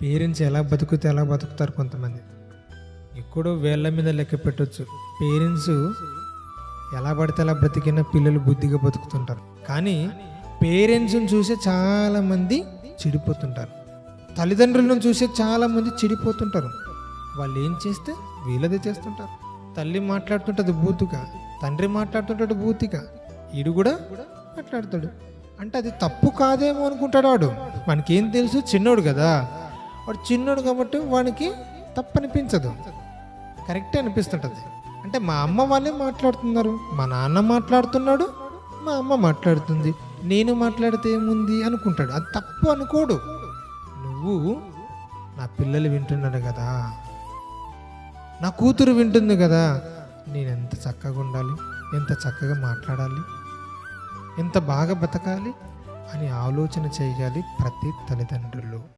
Parents ఎలా బతుకుతే ఎలా బతుకుతారు కొంతమంది. ఎక్కడో వేళ్ళ మీద లెక్క పెట్టవచ్చు. పేరెంట్స్ ఎలా పడితే అలా బ్రతికిన పిల్లలు బుద్ధిగా బతుకుతుంటారు. కానీ పేరెంట్స్ని చూసే చాలామంది చెడిపోతుంటారు. తల్లిదండ్రులను చూసే చాలామంది చెడిపోతుంటారు. వాళ్ళు ఏం చేస్తే వీళ్ళదే చేస్తుంటారు. తల్లి మాట్లాడుతుంటుంది బూతుగా, తండ్రి మాట్లాడుతుంటాడు బూతిగా, ఈడు కూడా మాట్లాడతాడు. అంటే అది తప్పు కాదేమో అనుకుంటాడు వాడు. మనకేం తెలుసు, చిన్నోడు కదా వాడు, చిన్నోడు కాబట్టి వానికి తప్పు అనిపించదు, కరెక్టే అనిపిస్తుంటుంది. అంటే మా అమ్మ వాళ్ళే మాట్లాడుతున్నారు, మా నాన్న మాట్లాడుతున్నాడు, మా అమ్మ మాట్లాడుతుంది, నేను మాట్లాడితే ఏముంది అనుకుంటాడు. అది తప్పు అనుకోడు. నువ్వు నా పిల్లలు వింటున్నాడు కదా, నా కూతురు వింటుంది కదా, నేను ఎంత చక్కగా ఉండాలి, ఎంత చక్కగా మాట్లాడాలి, ఎంత బాగా బతకాలి అని ఆలోచన చేయాలి ప్రతి తల్లిదండ్రులు.